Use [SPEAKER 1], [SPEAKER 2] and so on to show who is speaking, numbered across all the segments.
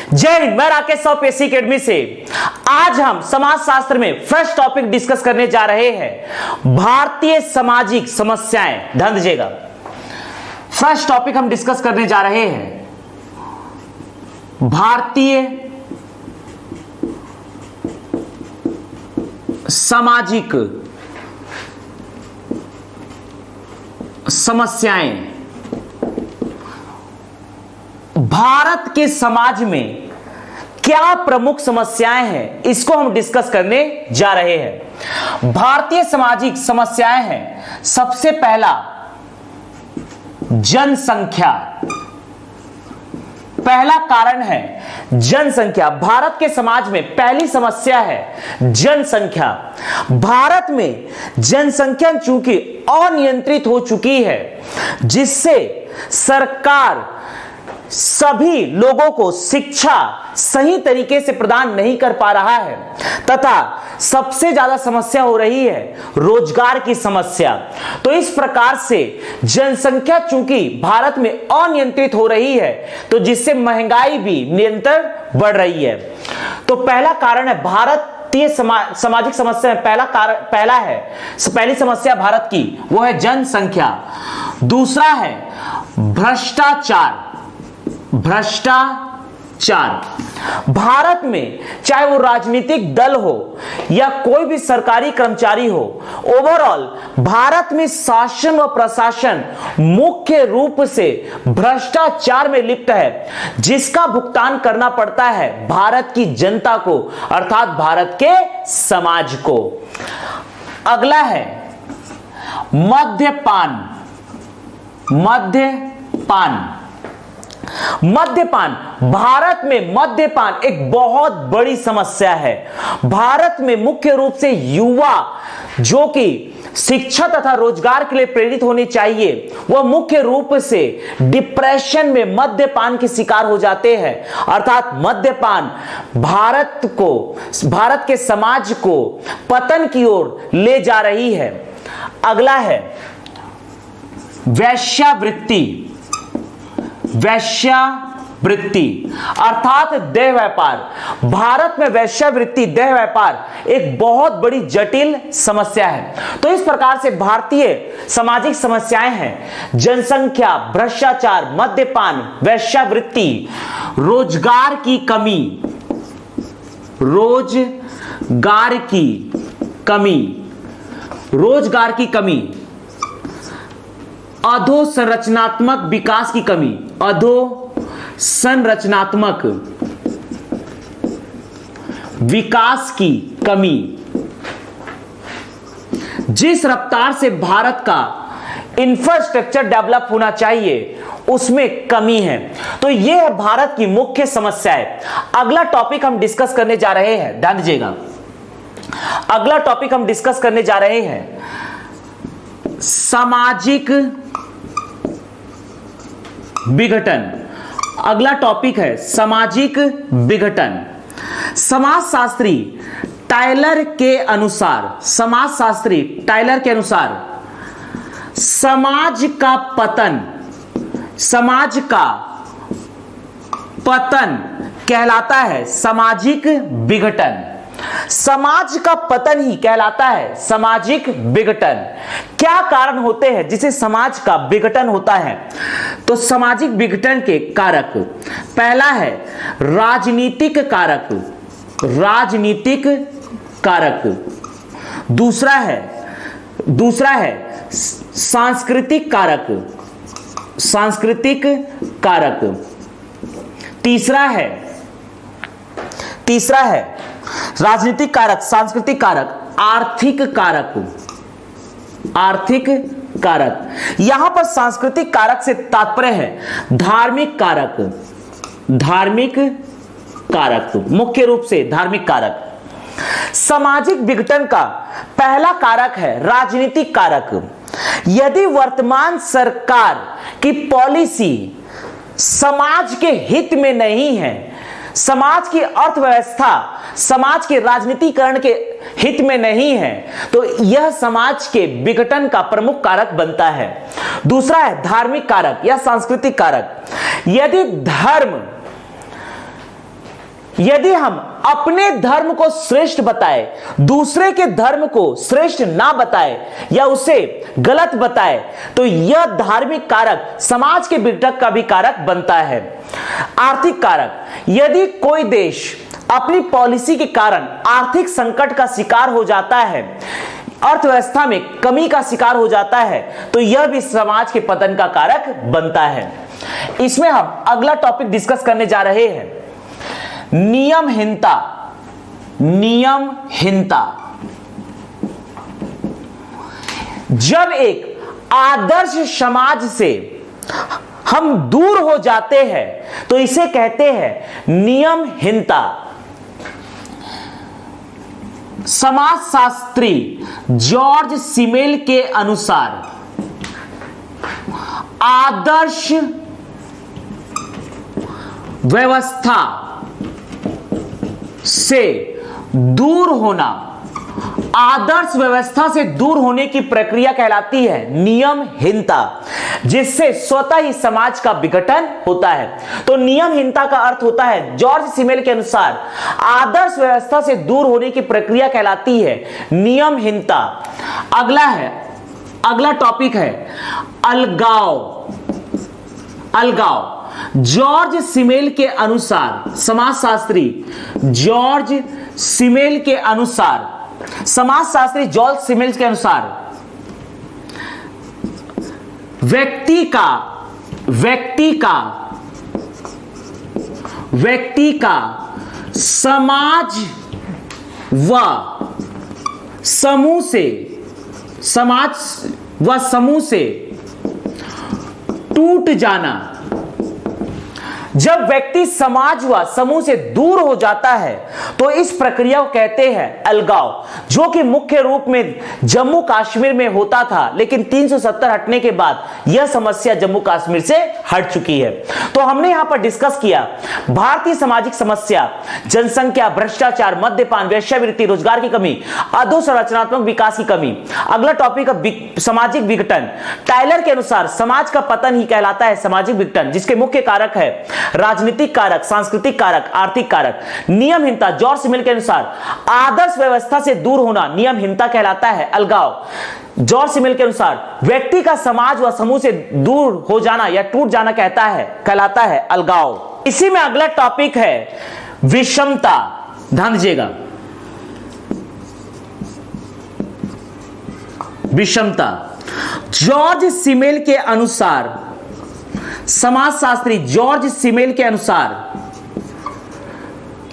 [SPEAKER 1] जय हिंद। मैं Rakesh Sahu PSC academy से। आज हम समाज शास्त्र में फर्स्ट टॉपिक डिस्कस करने जा रहे हैं, भारतीय सामाजिक समस्याएं। ध्यान दीजिएगा, फर्स्ट टॉपिक हम डिस्कस करने जा रहे हैं भारतीय सामाजिक समस्याएं। भारत के समाज में क्या प्रमुख समस्याएं हैं, इसको हम डिस्कस करने जा रहे हैं। भारतीय सामाजिक समस्याएं हैं, सबसे पहला जनसंख्या। पहला कारण है जनसंख्या। भारत के समाज में पहली समस्या है जनसंख्या। भारत में जनसंख्या चूंकि अनियंत्रित हो चुकी है, जिससे सरकार सभी लोगों को शिक्षा सही तरीके से प्रदान नहीं कर पा रहा है, तथा सबसे ज्यादा समस्या हो रही है रोजगार की समस्या। तो इस प्रकार से जनसंख्या चूंकि भारत में अनियंत्रित हो रही है, तो जिससे महंगाई भी निरंतर बढ़ रही है। तो पहला कारण है भारतीय सामाजिक समस्या में पहली समस्या भारत की वो है जनसंख्या। दूसरा है भ्रष्टाचार। भारत में चाहे वो राजनीतिक दल हो या कोई भी सरकारी कर्मचारी हो, ओवरऑल भारत में शासन व प्रशासन मुख्य रूप से भ्रष्टाचार में लिप्त है, जिसका भुगतान करना पड़ता है भारत की जनता को, अर्थात भारत के समाज को। अगला है मद्यपान। भारत में मद्यपान एक बहुत बड़ी समस्या है। भारत में मुख्य रूप से युवा जो कि शिक्षा तथा रोजगार के लिए प्रेरित होने चाहिए, वह मुख्य रूप से डिप्रेशन में मद्यपान के शिकार हो जाते हैं। अर्थात मद्यपान भारत के समाज को पतन की ओर ले जा रही है। अगला है वेश्यावृत्ति अर्थात देह व्यापार। भारत में वेश्यावृत्ति, देह व्यापार एक बहुत बड़ी जटिल समस्या है। तो इस प्रकार से भारतीय सामाजिक समस्याएं हैं जनसंख्या, भ्रष्टाचार, मद्यपान, वेश्यावृत्ति, रोजगार की कमी, अधोसंरचनात्मक विकास की कमी, अधोसंरचनात्मक विकास की कमी। जिस रफ्तार से भारत का इंफ्रास्ट्रक्चर डेवलप होना चाहिए, उसमें कमी है। तो यह है भारत की मुख्य समस्या है। अगला टॉपिक हम डिस्कस करने जा रहे हैं, ध्यान दीजिएगा। अगला टॉपिक हम डिस्कस करने जा रहे हैं सामाजिक विघटन। अगला टॉपिक है सामाजिक विघटन। समाजशास्त्री टायलर के अनुसार समाज का पतन कहलाता है सामाजिक विघटन। समाज का पतन ही कहलाता है सामाजिक विघटन। क्या कारण होते हैं जिसे समाज का विघटन होता है? तो सामाजिक विघटन के कारक, पहला है राजनीतिक कारक। दूसरा है सांस्कृतिक कारक। तीसरा है राजनीतिक कारक, सांस्कृतिक कारक, आर्थिक कारक। यहां पर सांस्कृतिक कारक से तात्पर्य है धार्मिक कारक, मुख्य रूप से धार्मिक कारक। सामाजिक विघटन का पहला कारक है राजनीतिक कारक। यदि वर्तमान सरकार की पॉलिसी समाज के हित में नहीं है, समाज की अर्थव्यवस्था समाज के राजनीतिकरण के हित में नहीं है, तो यह समाज के विघटन का प्रमुख कारक बनता है। दूसरा है धार्मिक कारक या सांस्कृतिक कारक। यदि धर्म यदि हम अपने धर्म को श्रेष्ठ बताए, दूसरे के धर्म को श्रेष्ठ ना बताए या उसे गलत बताए, तो यह धार्मिक कारक समाज के विघटन का भी कारक बनता है। आर्थिक कारक, यदि कोई देश अपनी पॉलिसी के कारण आर्थिक संकट का शिकार हो जाता है, अर्थव्यवस्था में कमी का शिकार हो जाता है, तो यह भी समाज के पतन का कारक बनता है। इसमें हम अगला टॉपिक डिस्कस करने जा रहे हैं, नियमहीनता। नियमहीनता जब एक आदर्श समाज से हम दूर हो जाते हैं तो इसे कहते हैं नियमहीनता। समाजशास्त्री जॉर्ज सिमेल के अनुसार आदर्श व्यवस्था से दूर होना, आदर्श व्यवस्था से दूर होने की प्रक्रिया कहलाती है नियमहीनता, जिससे स्वतः ही समाज का विघटन होता है। तो नियमहीनता का अर्थ होता है, जॉर्ज सिमेल के अनुसार आदर्श व्यवस्था से दूर होने की प्रक्रिया कहलाती है नियमहीनता। अगला टॉपिक है अलगाव। अलगाव जॉर्ज सिमेल के अनुसार, समाजशास्त्री जॉर्ज सिमेल के अनुसार, समाजशास्त्री जॉर्ज सिमेल के अनुसार व्यक्ति का समाज व समूह से टूट जाना। जब व्यक्ति समाज व समूह से दूर हो जाता है तो इस प्रक्रिया को कहते हैं अलगाव, जो कि मुख्य रूप में जम्मू कश्मीर में होता था, लेकिन 370 हटने के बाद यह समस्या जम्मू कश्मीर से हट चुकी है। तो हमने यहां पर डिस्कस किया भारतीय सामाजिक समस्या, जनसंख्या, भ्रष्टाचार, मद्यपान, वेश्यावृत्ति, रोजगार की कमी, अधोसंरचनात्मक विकास की कमी। अगला टॉपिक है सामाजिक विघटन। टाइलर के अनुसार समाज का पतन ही कहलाता है सामाजिक विघटन, जिसके मुख्य कारक है राजनीतिक कारक, सांस्कृतिक कारक, आर्थिक कारक। नियमहीनता जॉर्ज सिमेल के अनुसार आदर्श व्यवस्था से दूर होना नियमहीनता कहलाता है अलगाव। जॉर्ज सिमेल के अनुसार व्यक्ति का समाज व समूह से दूर हो जाना या टूट जाना कहलाता है अलगाव। इसी में अगला टॉपिक है विषमता। ध्यान दीजिएगा, विषमता जॉर्ज सिमेल के अनुसार, समाजशास्त्री जॉर्ज सिमेल के अनुसार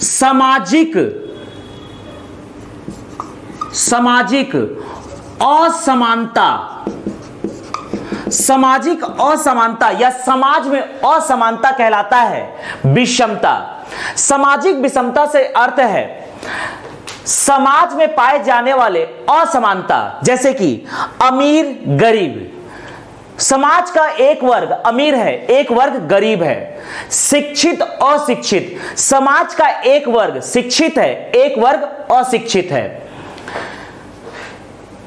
[SPEAKER 1] सामाजिक असमानता या समाज में असमानता कहलाता है विषमता। सामाजिक विषमता से अर्थ है समाज में पाए जाने वाले असमानता, जैसे कि अमीर गरीब। समाज का एक वर्ग अमीर है, एक वर्ग गरीब है। शिक्षित अशिक्षित, समाज का एक वर्ग शिक्षित है, एक वर्ग अशिक्षित है।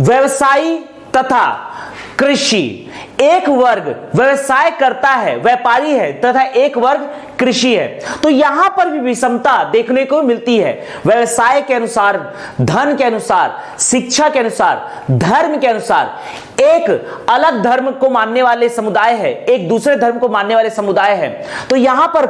[SPEAKER 1] व्यवसायी तथा कृषि, एक वर्ग व्यवसाय करता है, व्यापारी है, तथा एक वर्ग कृषि है। तो यहां पर भी विषमता देखने को मिलती है। व्यवसाय के अनुसार, धन के अनुसार, शिक्षा के अनुसार, धर्म के अनुसार। एक अलग धर्म को मानने वाले समुदाय है, एक दूसरे धर्म को मानने वाले समुदाय है। तो यहां पर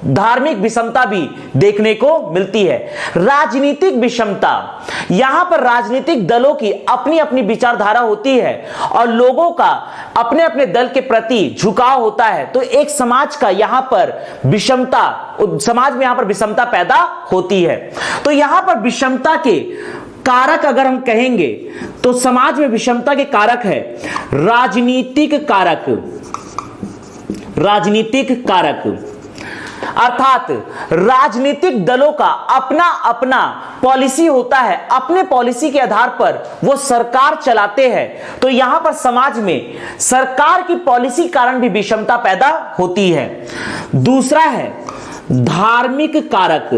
[SPEAKER 1] धार्मिक विषमता भी देखने को मिलती है। राजनीतिक विषमता, यहां पर राजनीतिक दलों की अपनी अपनी विचारधारा होती है और लोगों का अपने अपने दल के प्रति झुकाव होता है। तो एक समाज का यहां पर विषमता, समाज में यहां पर विषमता पैदा होती है। तो यहां पर विषमता के कारक अगर हम कहेंगे तो समाज में विषमता के कारक है राजनीतिक कारक। राजनीतिक कारक अर्थात राजनीतिक दलों का अपना अपना पॉलिसी होता है, अपने पॉलिसी के आधार पर वो सरकार चलाते हैं। तो यहां पर समाज में सरकार की पॉलिसी कारण भी विषमता पैदा होती है। दूसरा है धार्मिक कारक।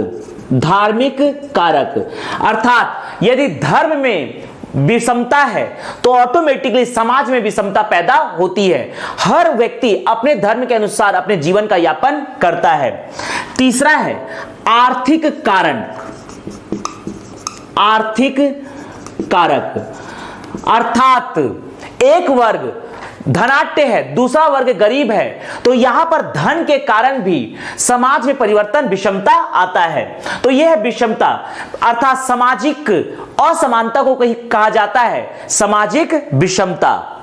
[SPEAKER 1] धार्मिक कारक अर्थात यदि धर्म में विषमता है तो ऑटोमेटिकली समाज में विषमता पैदा होती है। हर व्यक्ति अपने धर्म के अनुसार अपने जीवन का यापन करता है। तीसरा है आर्थिक कारण, आर्थिक कारक, अर्थात एक वर्ग धनाढ्य है, दूसरा वर्ग गरीब है, तो यहां पर धन के कारण भी समाज में परिवर्तन, विषमता आता है। तो यह है विषमता, अर्थात सामाजिक असमानता को कहा जाता है सामाजिक विषमता।